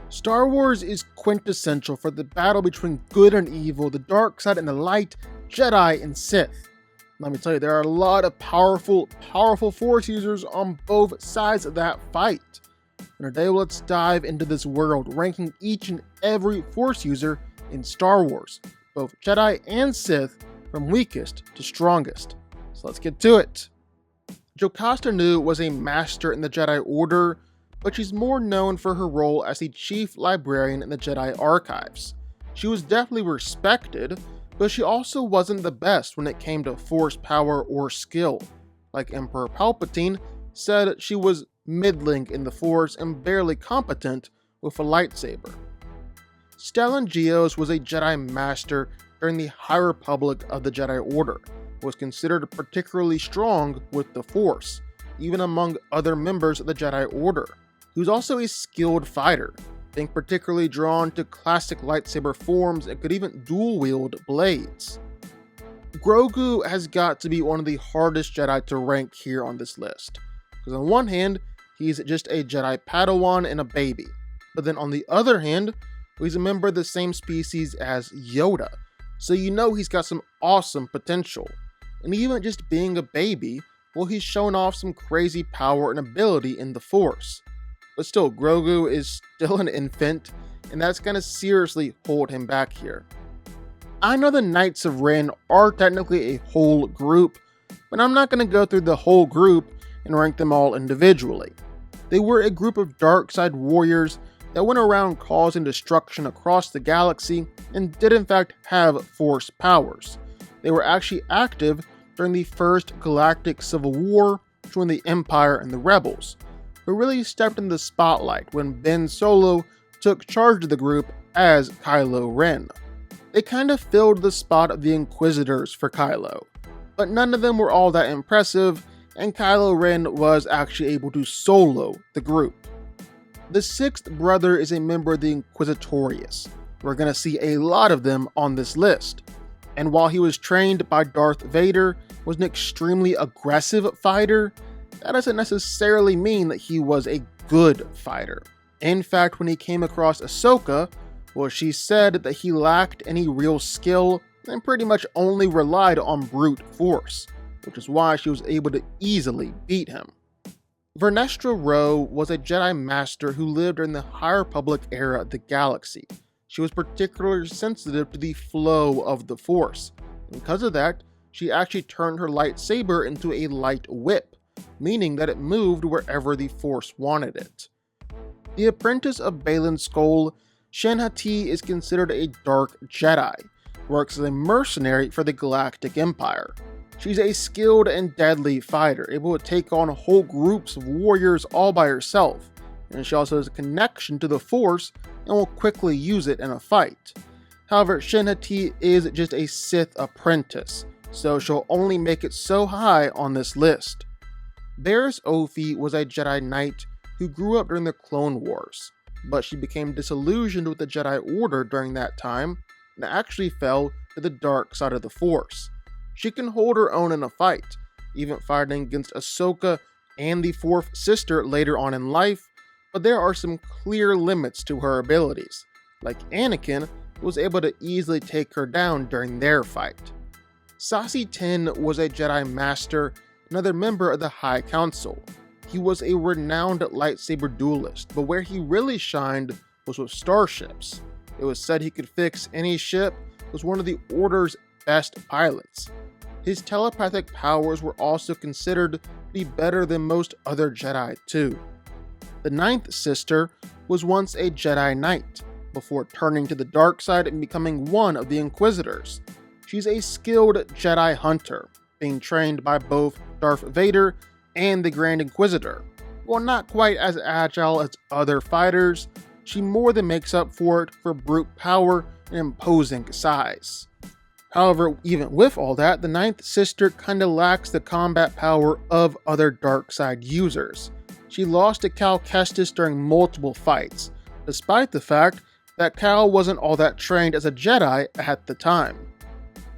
Star Wars is quintessential for the battle between good and evil, the dark side and the light, Jedi and Sith. Let me tell you, there are a lot of powerful Force users on both sides of that fight. And today, let's dive into this world, ranking each and every Force user in Star Wars, both Jedi and Sith, from weakest to strongest. So let's get to it. Jocasta Nu was a master in the Jedi Order, but she's more known for her role as the chief librarian in the Jedi Archives. She was definitely respected, but she also wasn't the best when it came to Force power or skill. Like Emperor Palpatine said, she was middling in the Force and barely competent with a lightsaber. Stellan Gios was a Jedi Master during the High Republic of the Jedi Order, was considered particularly strong with the Force, even among other members of the Jedi Order. He was also a skilled fighter, being particularly drawn to classic lightsaber forms and could even dual-wield blades. Grogu has got to be one of the hardest Jedi to rank here on this list, because on one hand, he's just a Jedi Padawan and a baby, but then on the other hand, he's a member of the same species as Yoda, so you know he's got some awesome potential. And even just being a baby, well, he's shown off some crazy power and ability in the Force. But still, Grogu is still an infant, and that's gonna seriously hold him back here. I know the Knights of Ren are technically a whole group, but I'm not gonna go through the whole group and rank them all individually. They were a group of dark side warriors that went around causing destruction across the galaxy and did in fact have Force powers. They were actually active during the First Galactic Civil War between the Empire and the Rebels, but really stepped in the spotlight when Ben Solo took charge of the group as Kylo Ren. They kind of filled the spot of the Inquisitors for Kylo, but none of them were all that impressive, and Kylo Ren was actually able to solo the group. The sixth brother is a member of the Inquisitorius. We're going to see a lot of them on this list. And while he was trained by Darth Vader, was an extremely aggressive fighter, that doesn't necessarily mean that he was a good fighter. In fact, when he came across Ahsoka, well, she said that he lacked any real skill and pretty much only relied on brute force, which is why she was able to easily beat him. Vernestra Rwoh was a Jedi Master who lived during the High Republic era of the galaxy. She was particularly sensitive to the flow of the Force. And because of that, she actually turned her lightsaber into a light whip, meaning that it moved wherever the Force wanted it. The apprentice of Baylan Skoll, Shin Hati is considered a dark Jedi, works as a mercenary for the Galactic Empire. She's a skilled and deadly fighter, able to take on whole groups of warriors all by herself, and she also has a connection to the Force and will quickly use it in a fight. However, Shin Hati is just a Sith apprentice, so she'll only make it so high on this list. Barriss Offee was a Jedi Knight who grew up during the Clone Wars, but she became disillusioned with the Jedi Order during that time and actually fell to the dark side of the Force. She can hold her own in a fight, even fighting against Ahsoka and the fourth sister later on in life, but there are some clear limits to her abilities, like Anakin was able to easily take her down during their fight. Saesee Tiin was a Jedi Master, another member of the High Council. He was a renowned lightsaber duelist, but where he really shined was with starships. It was said he could fix any ship, was one of the Order's best pilots. His telepathic powers were also considered to be better than most other Jedi too. The ninth sister was once a Jedi Knight, before turning to the dark side and becoming one of the Inquisitors. She's a skilled Jedi hunter, being trained by both Darth Vader and the Grand Inquisitor. While not quite as agile as other fighters, she more than makes up for it for brute power and imposing size. However, even with all that, the ninth sister kinda lacks the combat power of other dark side users. She lost to Cal Kestis during multiple fights, despite the fact that Cal wasn't all that trained as a Jedi at the time.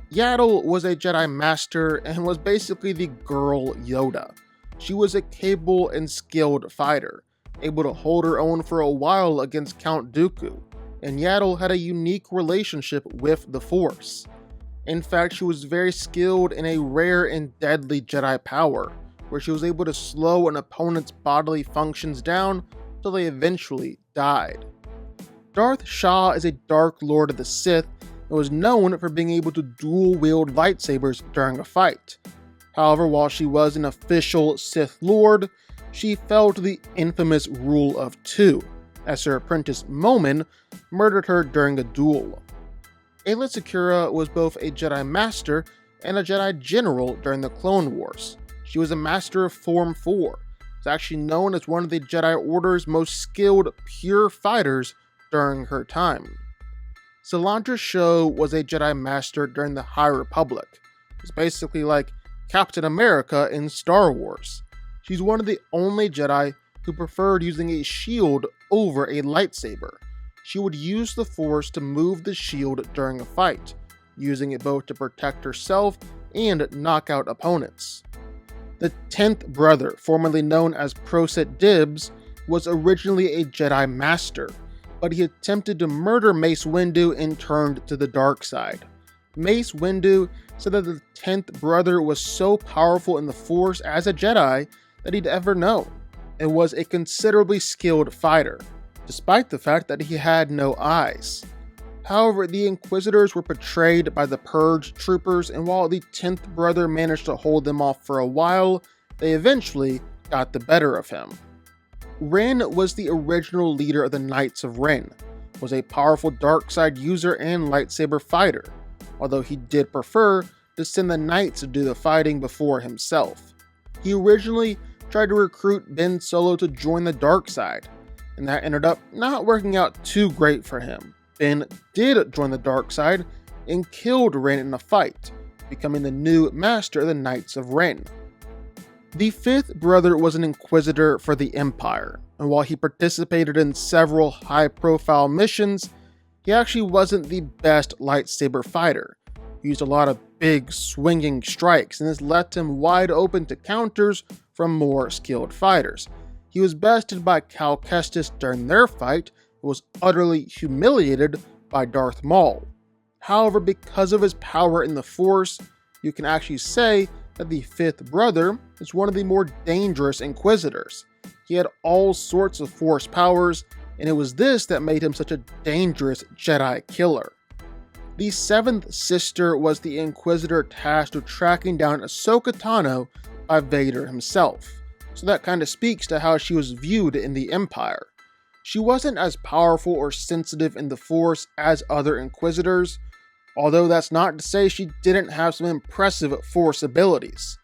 Yaddle was a Jedi Master and was basically the girl Yoda. She was a capable and skilled fighter, able to hold her own for a while against Count Dooku, and Yaddle had a unique relationship with the Force. In fact, she was very skilled in a rare and deadly Jedi power, where she was able to slow an opponent's bodily functions down until they eventually died. Darth Shah is a Dark Lord of the Sith and was known for being able to dual-wield lightsabers during a fight. However, while she was an official Sith Lord, she fell to the infamous Rule of Two, as her apprentice Momin murdered her during a duel. Aayla Secura was both a Jedi Master and a Jedi General during the Clone Wars. She was a Master of Form 4. Is actually known as one of the Jedi Order's most skilled pure fighters during her time. Solandra Sho was a Jedi Master during the High Republic. It's basically like Captain America in Star Wars. She's one of the only Jedi who preferred using a shield over a lightsaber. She would use the Force to move the shield during a fight, using it both to protect herself and knock out opponents. The 10th brother, formerly known as Proset Dibs, was originally a Jedi Master, but he attempted to murder Mace Windu and turned to the dark side. Mace Windu said that the 10th brother was so powerful in the Force as a Jedi that he'd ever known, and was a considerably skilled fighter, despite the fact that he had no eyes. However, the Inquisitors were betrayed by the Purge troopers, and while the 10th brother managed to hold them off for a while, they eventually got the better of him. Ren was the original leader of the Knights of Ren, was a powerful dark side user and lightsaber fighter, although he did prefer to send the Knights to do the fighting before himself. He originally tried to recruit Ben Solo to join the dark side, and that ended up not working out too great for him. Ben did join the dark side and killed Ren in a fight, becoming the new master of the Knights of Ren. The 5th brother was an Inquisitor for the Empire, and while he participated in several high-profile missions, he actually wasn't the best lightsaber fighter. He used a lot of big swinging strikes, and this left him wide open to counters from more skilled fighters. He was bested by Cal Kestis during their fight, and was utterly humiliated by Darth Maul. However, because of his power in the Force, you can actually say that the 5th brother is one of the more dangerous Inquisitors. He had all sorts of Force powers, and it was this that made him such a dangerous Jedi killer. The 7th sister was the Inquisitor tasked with tracking down Ahsoka Tano by Vader himself, so that kind of speaks to how she was viewed in the Empire. She wasn't as powerful or sensitive in the Force as other Inquisitors, although that's not to say she didn't have some impressive Force abilities.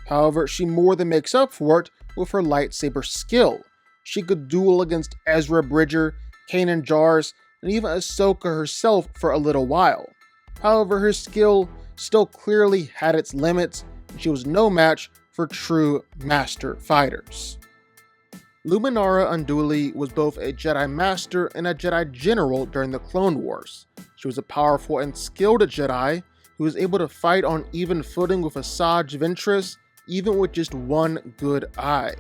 However, she more than makes up for it with her lightsaber skill. She could duel against Ezra Bridger, Kanan Jarrus, and even Ahsoka herself for a little while. However, her skill still clearly had its limits, and she was no match for true master fighters. Luminara Unduli was both a Jedi Master and a Jedi General during the Clone Wars. She was a powerful and skilled Jedi who was able to fight on even footing with Asajj Ventress, even with just one good eye.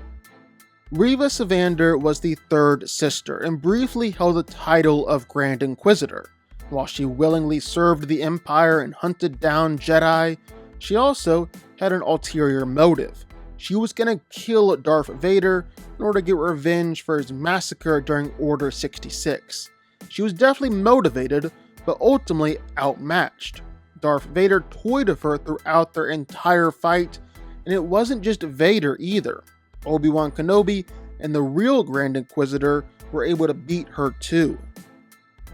Reva Savander was the 3rd sister and briefly held the title of Grand Inquisitor. While she willingly served the Empire and hunted down Jedi, she also had an ulterior motive. She was gonna kill Darth Vader in order to get revenge for his massacre during Order 66. She was definitely motivated, but ultimately outmatched. Darth Vader toyed with her throughout their entire fight, and it wasn't just Vader either. Obi-Wan Kenobi and the real Grand Inquisitor were able to beat her too.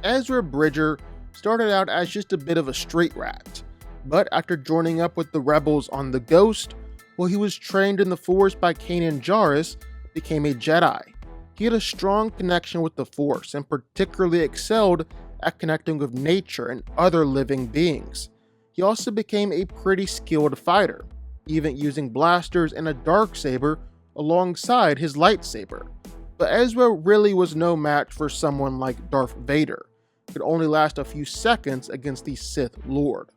Ezra Bridger started out as just a bit of a street rat, but after joining up with the rebels on the Ghost, while he was trained in the Force by Kanan Jarrus, became a Jedi. He had a strong connection with the Force and particularly excelled at connecting with nature and other living beings. He also became a pretty skilled fighter, even using blasters and a darksaber alongside his lightsaber. But Ezra really was no match for someone like Darth Vader. It could only last a few seconds against the Sith Lord.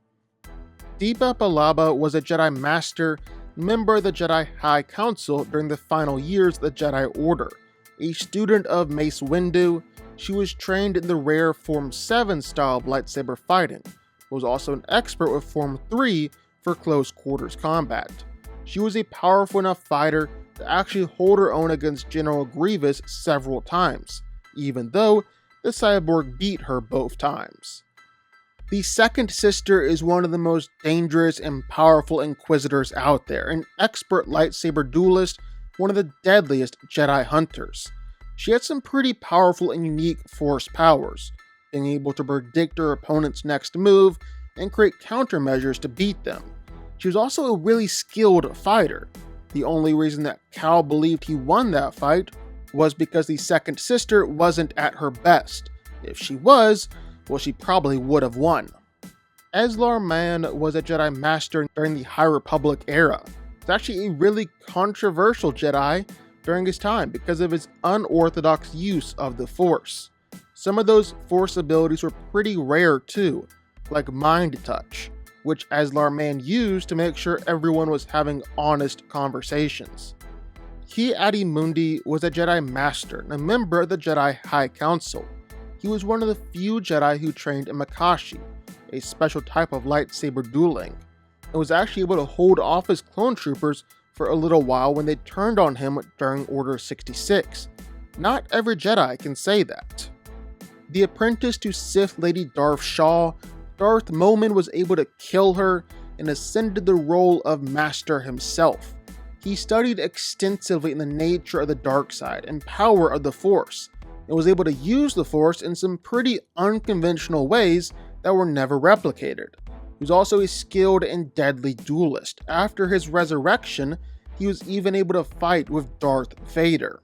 Deepa Billaba was a Jedi Master, member of the Jedi High Council during the final years of the Jedi Order, A student of Mace Windu, she was trained in the rare Form 7 style of lightsaber fighting, but was also an expert with Form 3 for close quarters combat. She was a powerful enough fighter to actually hold her own against General Grievous several times, even though the cyborg beat her both times. The second sister is one of the most dangerous and powerful Inquisitors out there, an expert lightsaber duelist, one of the deadliest Jedi hunters. She had some pretty powerful and unique Force powers, being able to predict her opponent's next move and create countermeasures to beat them. She was also a really skilled fighter. The only reason that Cal believed he won that fight was because the second sister wasn't at her best. If she was, well, she probably would have won. Ezlar Mann was a Jedi Master during the High Republic era. He's actually a really controversial Jedi during his time because of his unorthodox use of the Force. Some of those Force abilities were pretty rare too, like Mind Touch, which Ezlar Mann used to make sure everyone was having honest conversations. Ki-Adi-Mundi was a Jedi Master and a member of the Jedi High Council. He was one of the few Jedi who trained in Makashi, a special type of lightsaber dueling, and was actually able to hold off his clone troopers for a little while when they turned on him during Order 66. Not every Jedi can say that. The apprentice to Sith Lady Darth Shaw, Darth Momin was able to kill her and ascended the role of Master himself. He studied extensively in the nature of the dark side and power of the Force, and was able to use the Force in some pretty unconventional ways that were never replicated. He was also a skilled and deadly duelist. After his resurrection, he was even able to fight with Darth Vader.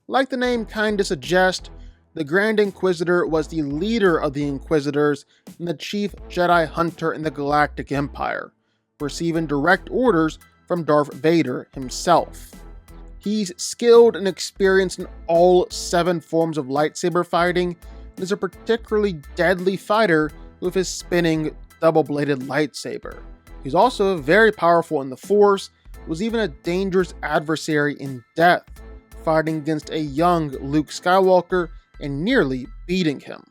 Like the name kinda suggests, the Grand Inquisitor was the leader of the Inquisitors and the chief Jedi hunter in the Galactic Empire, receiving direct orders from Darth Vader himself. He's skilled and experienced in all 7 forms of lightsaber fighting and is a particularly deadly fighter with his spinning double-bladed lightsaber. He's also very powerful in the Force, was even a dangerous adversary in death, fighting against a young Luke Skywalker and nearly beating him.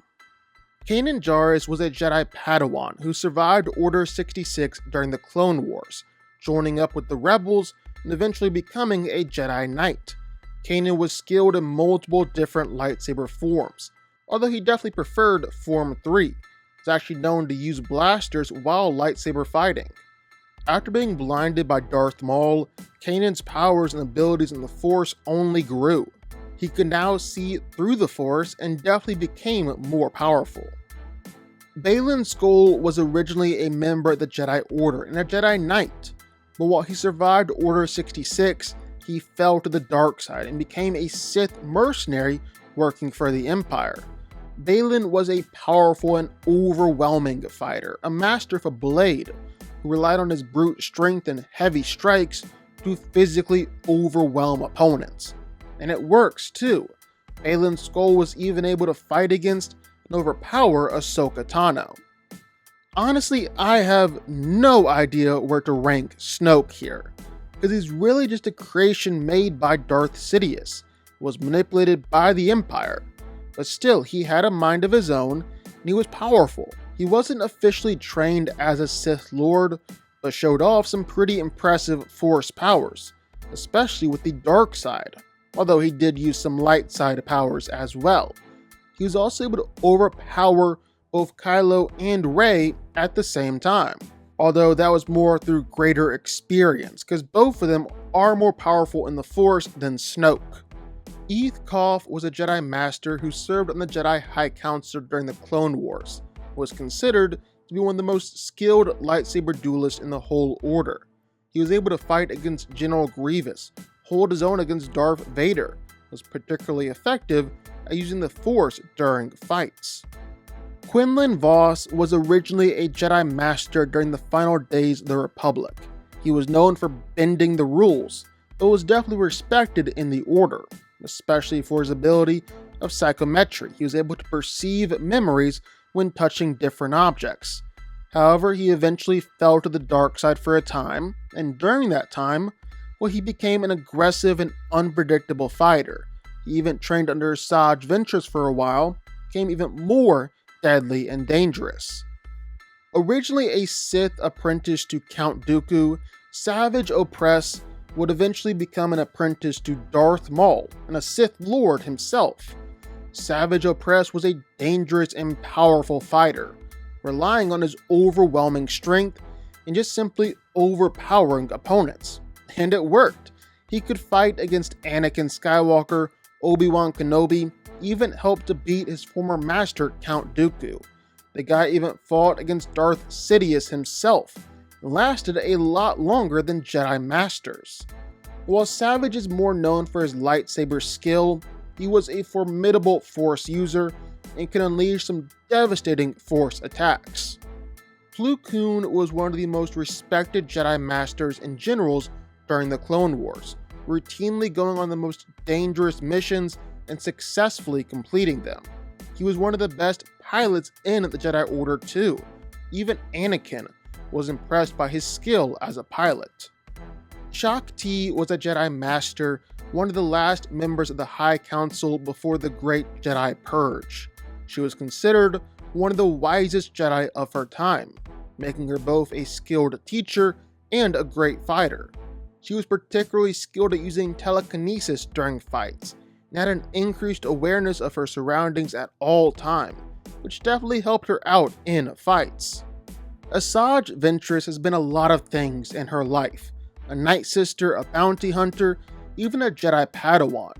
Kanan Jarrus was a Jedi Padawan who survived Order 66 during the Clone Wars, joining up with the Rebels and eventually becoming a Jedi Knight. Kanan was skilled in multiple different lightsaber forms, although he definitely preferred Form 3. He's actually known to use blasters while lightsaber fighting. After being blinded by Darth Maul, Kanan's powers and abilities in the Force only grew. He could now see through the Force and definitely became more powerful. Baylan Skoll was originally a member of the Jedi Order and a Jedi Knight, but while he survived Order 66, he fell to the dark side and became a Sith mercenary working for the Empire. Baylan was a powerful and overwhelming fighter, a master of a blade, who relied on his brute strength and heavy strikes to physically overwhelm opponents. And it works too. Baylan Skoll was even able to fight against and overpower Ahsoka Tano. Honestly, I have no idea where to rank Snoke here, because he's really just a creation made by Darth Sidious, was manipulated by the Empire, but still he had a mind of his own and he was powerful. He wasn't officially trained as a Sith Lord, but showed off some pretty impressive Force powers, especially with the dark side, although he did use some light side powers as well. He was also able to overpower both Kylo and Rey at the same time, although that was more through greater experience, because both of them are more powerful in the Force than Snoke. Eth Koff was a Jedi Master who served on the Jedi High Council during the Clone Wars, was considered to be one of the most skilled lightsaber duelists in the whole Order. He was able to fight against General Grievous, hold his own against Darth Vader, was particularly effective at using the Force during fights. Quinlan Vos was originally a Jedi Master during the final days of the Republic. He was known for bending the rules, but was definitely respected in the Order, especially for his ability of psychometry. He was able to perceive memories when touching different objects. However, he eventually fell to the dark side for a time, and during that time, he became an aggressive and unpredictable fighter. he even trained under Asajj Ventress for a while, became even more deadly and dangerous. Originally a Sith apprentice to Count Dooku, Savage Opress would eventually become an apprentice to Darth Maul and a Sith Lord himself. Savage Opress was a dangerous and powerful fighter, relying on his overwhelming strength and just simply overpowering opponents. And it worked. He could fight against Anakin Skywalker, Obi-Wan Kenobi, even helped to beat his former master Count Dooku. The guy even fought against Darth Sidious himself, and lasted a lot longer than Jedi Masters. While Savage is more known for his lightsaber skill, he was a formidable Force user and can unleash some devastating Force attacks. Plo Koon was one of the most respected Jedi Masters and Generals during the Clone Wars, routinely going on the most dangerous missions and successfully completing them. He was one of the best pilots in the Jedi Order too. Even Anakin was impressed by his skill as a pilot. Shaak Ti was a Jedi Master, one of the last members of the High Council before the Great Jedi Purge. She was considered one of the wisest Jedi of her time, making her both a skilled teacher and a great fighter. She was particularly skilled at using telekinesis during fights, and had an increased awareness of her surroundings at all time, which definitely helped her out in fights. Asajj Ventress has been a lot of things in her life, a Night Sister, a bounty hunter, even a Jedi Padawan,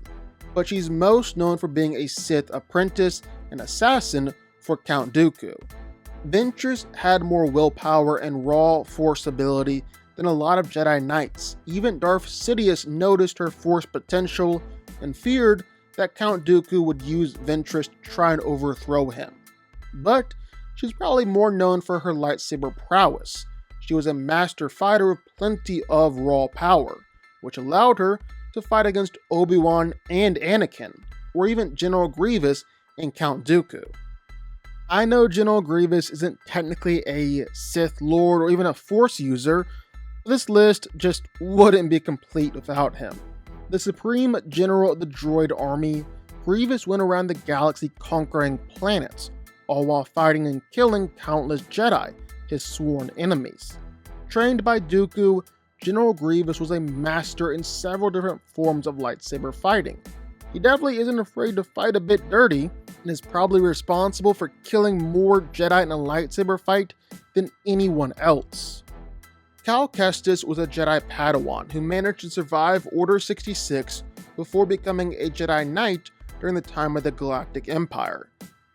but she's most known for being a Sith apprentice and assassin for Count Dooku. Ventress had more willpower and raw Force ability than a lot of Jedi Knights. Even Darth Sidious noticed her Force potential and feared that Count Dooku would use Ventress to try and overthrow him. But she's probably more known for her lightsaber prowess. She was a master fighter with plenty of raw power, which allowed her to fight against Obi-Wan and Anakin, or even General Grievous and Count Dooku. I know General Grievous isn't technically a Sith Lord or even a Force user, but this list just wouldn't be complete without him. The Supreme General of the Droid Army, Grievous went around the galaxy conquering planets, all while fighting and killing countless Jedi, his sworn enemies. Trained by Dooku, General Grievous was a master in several different forms of lightsaber fighting. He definitely isn't afraid to fight a bit dirty, and is probably responsible for killing more Jedi in a lightsaber fight than anyone else. Cal Kestis was a Jedi Padawan who managed to survive Order 66 before becoming a Jedi Knight during the time of the Galactic Empire.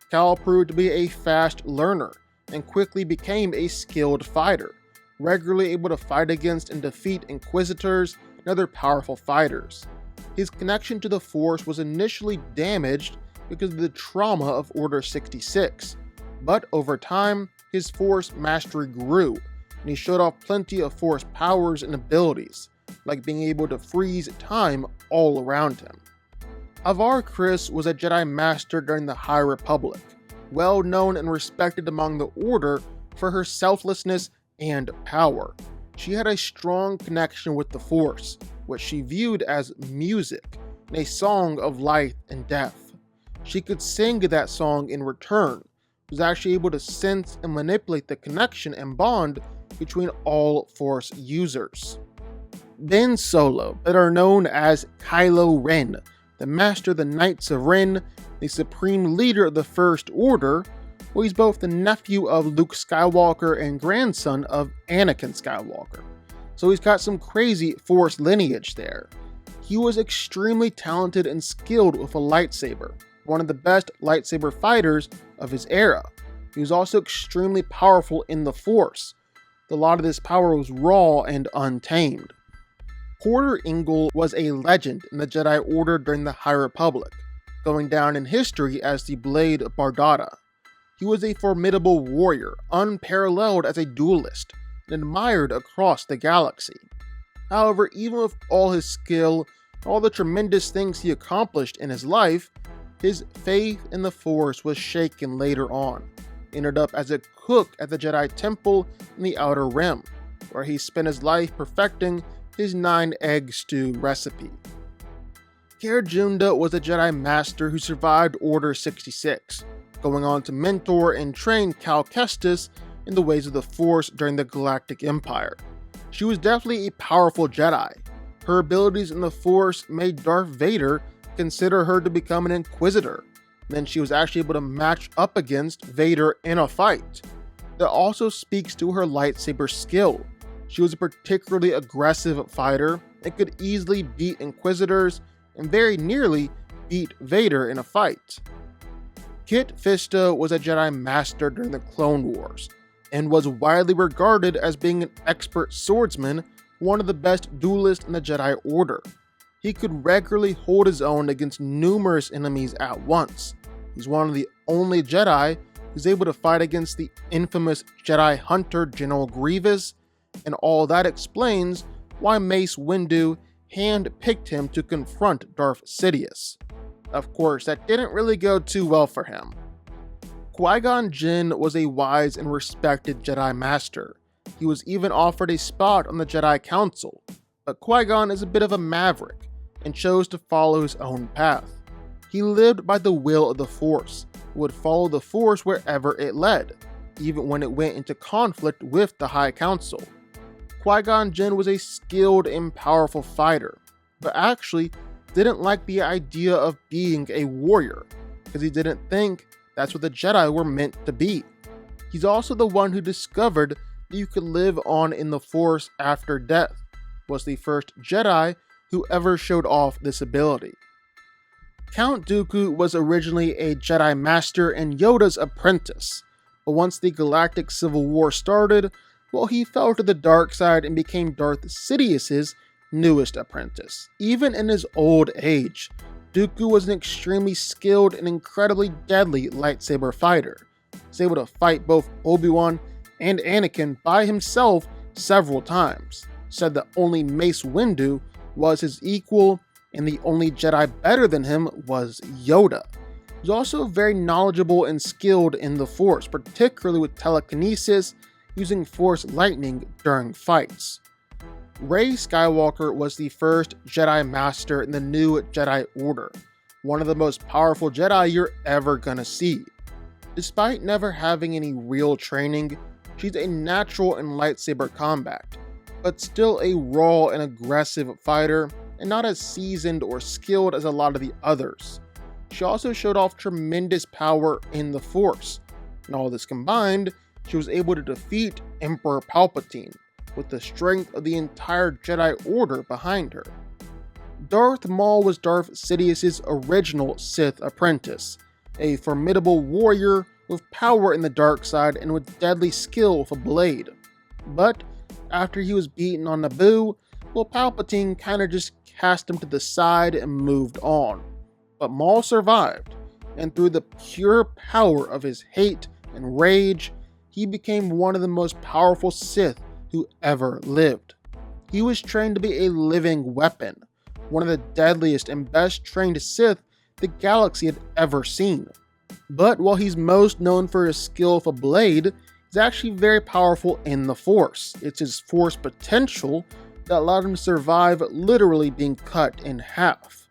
Cal proved to be a fast learner and quickly became a skilled fighter, regularly able to fight against and defeat Inquisitors and other powerful fighters. His connection to the Force was initially damaged because of the trauma of Order 66, but over time, his Force mastery grew, and he showed off plenty of Force powers and abilities, like being able to freeze time all around him. Avar Kriss was a Jedi Master during the High Republic, well known and respected among the Order for her selflessness and power. She had a strong connection with the Force, which she viewed as music, and a song of life and death. She could sing that song in return, was actually able to sense and manipulate the connection and bond between all Force users. Ben Solo, better known as Kylo Ren, the Master of the Knights of Ren, the supreme leader of the First Order, well, he's both the nephew of Luke Skywalker and grandson of Anakin Skywalker. So he's got some crazy Force lineage there. He was extremely talented and skilled with a lightsaber, one of the best lightsaber fighters of his era. He was also extremely powerful in the Force. A lot of this power was raw and untamed. Porter Engle was a legend in the Jedi Order during the High Republic, going down in history as the Blade Bardotta. He was a formidable warrior, unparalleled as a duelist, and admired across the galaxy. However, even with all his skill, all the tremendous things he accomplished in his life, his faith in the Force was shaken later on. He ended up as a cook at the Jedi Temple in the Outer Rim, where he spent his life perfecting his 9-egg stew recipe. Care Junda was a Jedi Master who survived Order 66, going on to mentor and train Cal Kestis in the ways of the Force during the Galactic Empire. She was definitely a powerful Jedi. Her abilities in the Force made Darth Vader consider her to become an Inquisitor. Then she was actually able to match up against Vader in a fight. That also speaks to her lightsaber skill. She was a particularly aggressive fighter and could easily beat Inquisitors and very nearly beat Vader in a fight. Kit Fisto was a Jedi Master during the Clone Wars and was widely regarded as being an expert swordsman, one of the best duelists in the Jedi Order. He could regularly hold his own against numerous enemies at once. He's one of the only Jedi who's able to fight against the infamous Jedi Hunter General Grievous, and all that explains why Mace Windu hand-picked him to confront Darth Sidious. Of course, that didn't really go too well for him. Qui-Gon Jinn was a wise and respected Jedi Master. He was even offered a spot on the Jedi Council, but Qui-Gon is a bit of a maverick and chose to follow his own path. He lived by the will of the Force, and would follow the Force wherever it led, even when it went into conflict with the High Council. Qui-Gon Jinn was a skilled and powerful fighter, but actually didn't like the idea of being a warrior, because he didn't think that's what the Jedi were meant to be. He's also the one who discovered that you could live on in the Force after death, was the first Jedi who ever showed off this ability. Count Dooku was originally a Jedi Master and Yoda's apprentice, but once the Galactic Civil War started, well, he fell to the dark side and became Darth Sidious's newest apprentice. Even in his old age, Dooku was an extremely skilled and incredibly deadly lightsaber fighter. He was able to fight both Obi-Wan and Anakin by himself several times. Said that only Mace Windu was his equal, and the only Jedi better than him was Yoda. He was also very knowledgeable and skilled in the Force, particularly with telekinesis, using Force lightning during fights. Rey Skywalker was the first Jedi Master in the new Jedi Order, one of the most powerful Jedi you're ever gonna see. Despite never having any real training, she's a natural in lightsaber combat, but still a raw and aggressive fighter, and not as seasoned or skilled as a lot of the others. She also showed off tremendous power in the Force, and all this combined, she was able to defeat Emperor Palpatine, with the strength of the entire Jedi Order behind her. Darth Maul was Darth Sidious's original Sith apprentice, a formidable warrior with power in the dark side and with deadly skill with a blade. But after he was beaten on Naboo, well, Palpatine kinda just cast him to the side and moved on. But Maul survived, and through the pure power of his hate and rage, he became one of the most powerful Sith who ever lived. He was trained to be a living weapon, one of the deadliest and best trained Sith the galaxy had ever seen. But while he's most known for his skill with a blade, he's actually very powerful in the Force. It's his Force potential that allowed him to survive literally being cut in half.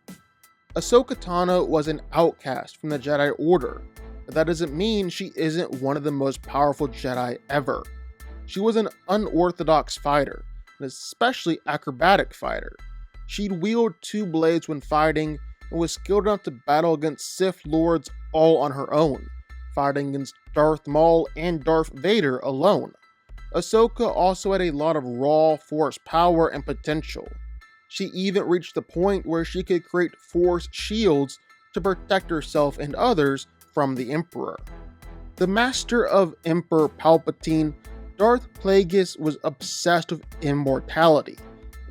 Ahsoka Tano was an outcast from the Jedi Order, but that doesn't mean she isn't one of the most powerful Jedi ever. She was an unorthodox fighter, an especially acrobatic fighter. She'd wield two blades when fighting and was skilled enough to battle against Sith Lords all on her own, fighting against Darth Maul and Darth Vader alone. Ahsoka also had a lot of raw Force power and potential. She even reached the point where she could create Force shields to protect herself and others from the Emperor. The master of Emperor Palpatine, Darth Plagueis, was obsessed with immortality,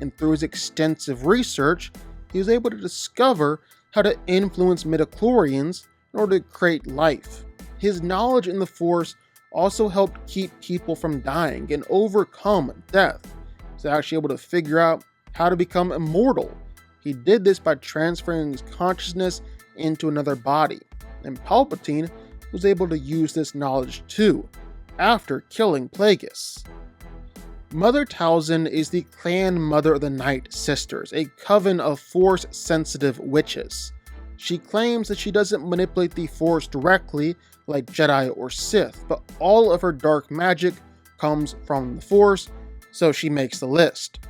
and through his extensive research, he was able to discover how to influence midichlorians in order to create life. His knowledge in the Force also helped keep people from dying and overcome death. He was actually able to figure out how to become immortal. He did this by transferring his consciousness into another body, and Palpatine was able to use this knowledge too, after killing Plagueis. Mother Talzin is the clan mother of the Night Sisters, a coven of Force-sensitive witches. She claims that she doesn't manipulate the Force directly like Jedi or Sith, but all of her dark magic comes from the Force, so she makes the list.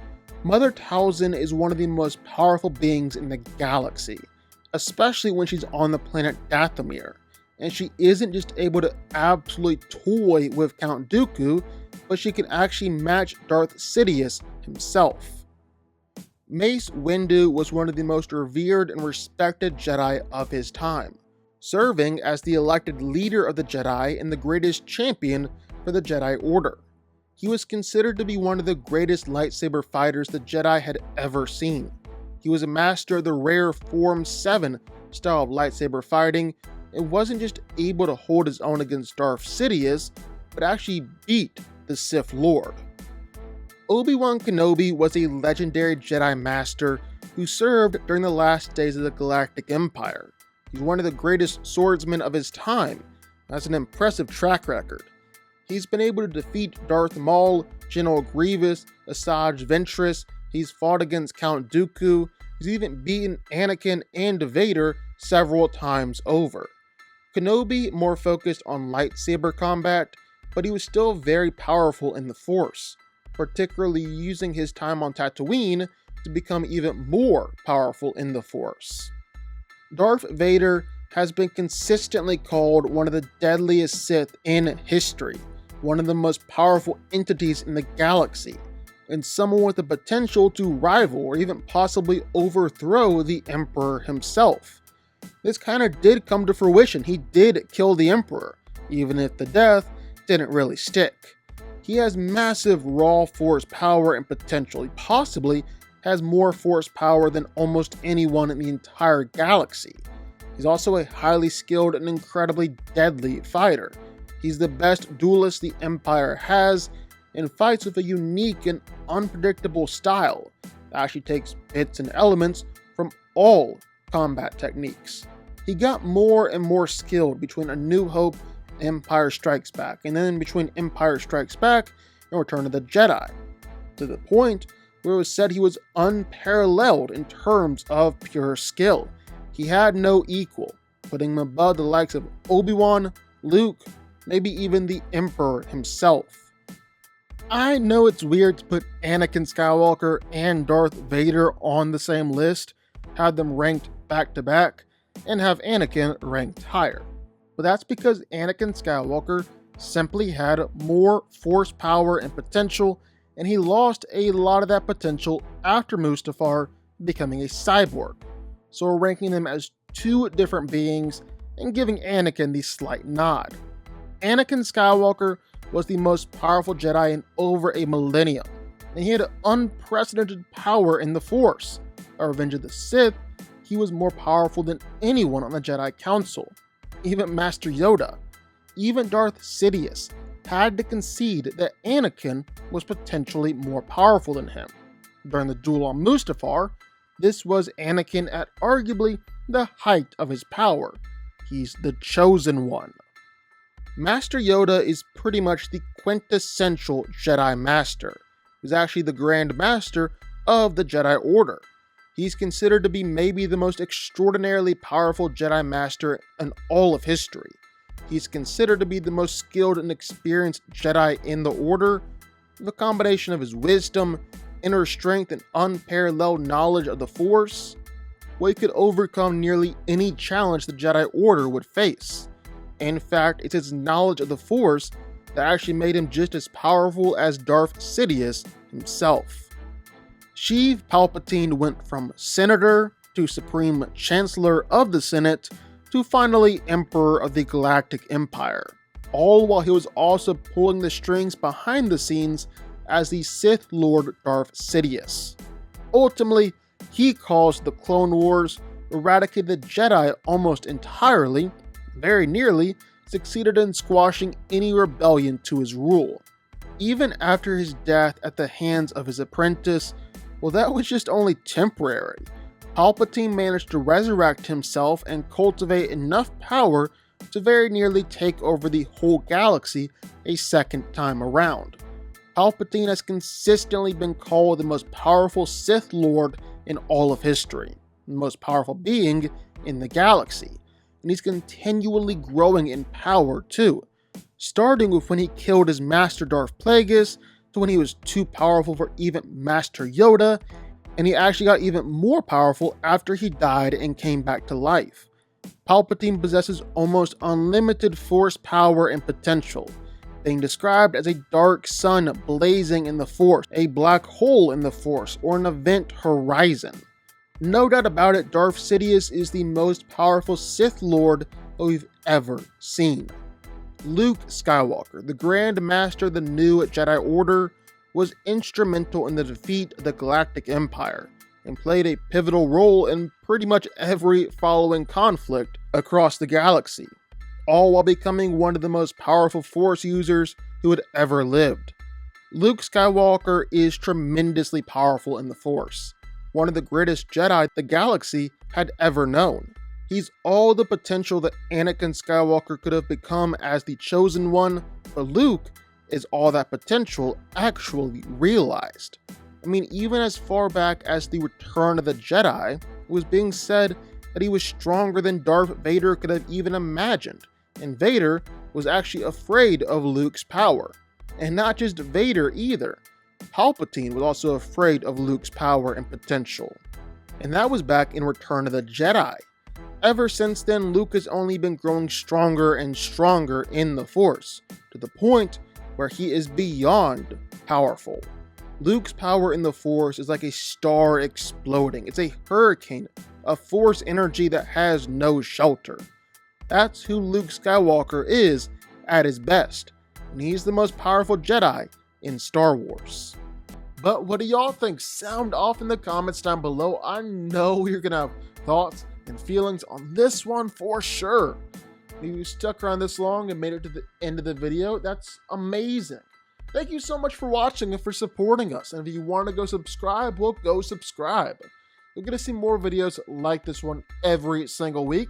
Mother Talzin is one of the most powerful beings in the galaxy, especially when she's on the planet Dathomir, and she isn't just able to absolutely toy with Count Dooku, but she can actually match Darth Sidious himself. Mace Windu was one of the most revered and respected Jedi of his time, serving as the elected leader of the Jedi and the greatest champion for the Jedi Order. He was considered to be one of the greatest lightsaber fighters the Jedi had ever seen. He was a master of the rare Form 7 style of lightsaber fighting and wasn't just able to hold his own against Darth Sidious, but actually beat the Sith Lord. Obi-Wan Kenobi was a legendary Jedi Master who served during the last days of the Galactic Empire. He's one of the greatest swordsmen of his time, and has an impressive track record. He's been able to defeat Darth Maul, General Grievous, Asajj Ventress, he's fought against Count Dooku, he's even beaten Anakin and Vader several times over. Kenobi more focused on lightsaber combat, but he was still very powerful in the Force, particularly using his time on Tatooine to become even more powerful in the Force. Darth Vader has been consistently called one of the deadliest Sith in history, one of the most powerful entities in the galaxy, and someone with the potential to rival or even possibly overthrow the Emperor himself. This kind of did come to fruition. He did kill the Emperor, even if the death didn't really stick. He has massive raw Force power and potential. He possibly has more Force power than almost anyone in the entire galaxy. He's also a highly skilled and incredibly deadly fighter. He's the best duelist the Empire has, and fights with a unique and unpredictable style that actually takes bits and elements from all combat techniques. He got more and more skilled between A New Hope and Empire Strikes Back, and then between Empire Strikes Back and Return of the Jedi, to the point where it was said he was unparalleled in terms of pure skill. He had no equal, putting him above the likes of Obi-Wan, Luke, maybe even the Emperor himself. I know it's weird to put Anakin Skywalker and Darth Vader on the same list, have them ranked back to back, and have Anakin ranked higher. But that's because Anakin Skywalker simply had more Force power and potential, and he lost a lot of that potential after Mustafar becoming a cyborg. So we're ranking them as two different beings and giving Anakin the slight nod. Anakin Skywalker was the most powerful Jedi in over a millennium, and he had unprecedented power in the Force. At Revenge of the Sith, he was more powerful than anyone on the Jedi Council, even Master Yoda. Even Darth Sidious had to concede that Anakin was potentially more powerful than him. During the duel on Mustafar, this was Anakin at arguably the height of his power. He's the chosen one. Master Yoda is pretty much the quintessential Jedi Master. He's actually the Grand Master of the Jedi Order. He's considered to be maybe the most extraordinarily powerful Jedi Master in all of history. He's considered to be the most skilled and experienced Jedi in the Order, with a combination of his wisdom, inner strength, and unparalleled knowledge of the Force. Well, he could overcome nearly any challenge the Jedi Order would face. In fact, it's his knowledge of the Force that actually made him just as powerful as Darth Sidious himself. Sheev Palpatine went from Senator to Supreme Chancellor of the Senate to finally Emperor of the Galactic Empire, all while he was also pulling the strings behind the scenes as the Sith Lord Darth Sidious. Ultimately, he caused the Clone Wars, eradicated the Jedi almost entirely, very nearly succeeded in squashing any rebellion to his rule. Even after his death at the hands of his apprentice, well, that was just only temporary. Palpatine managed to resurrect himself and cultivate enough power to very nearly take over the whole galaxy a second time around. Palpatine has consistently been called the most powerful Sith Lord in all of history, the most powerful being in the galaxy, and he's continually growing in power too, starting with when he killed his master Darth Plagueis, to when he was too powerful for even Master Yoda, and he actually got even more powerful after he died and came back to life. Palpatine possesses almost unlimited Force power and potential, being described as a dark sun blazing in the Force, a black hole in the Force, or an event horizon. No doubt about it, Darth Sidious is the most powerful Sith Lord that we've ever seen. Luke Skywalker, the Grand Master of the new Jedi Order, was instrumental in the defeat of the Galactic Empire, and played a pivotal role in pretty much every following conflict across the galaxy, all while becoming one of the most powerful Force users who had ever lived. Luke Skywalker is tremendously powerful in the Force, one of the greatest Jedi the galaxy had ever known. He's all the potential that Anakin Skywalker could have become as the Chosen One, but Luke is all that potential actually realized. I mean, even as far back as the Return of the Jedi, it was being said that he was stronger than Darth Vader could have even imagined, and Vader was actually afraid of Luke's power. And not just Vader either. Palpatine was also afraid of Luke's power and potential. And that was back in Return of the Jedi. Ever since then, Luke has only been growing stronger and stronger in the Force, to the point where he is beyond powerful. Luke's power in the Force is like a star exploding. It's a hurricane of Force energy that has no shelter. That's who Luke Skywalker is at his best, and he's the most powerful Jedi in Star Wars. But what do y'all think? Sound off in the comments down below. I know you're gonna have thoughts and feelings on this one for sure. If you stuck around this long and made it to the end of the video, that's amazing. Thank you so much for watching and for supporting us. And if you want to go subscribe, well, go subscribe. You're going to see more videos like this one every single week.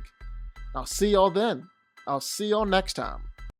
I'll see y'all then. I'll see y'all next time.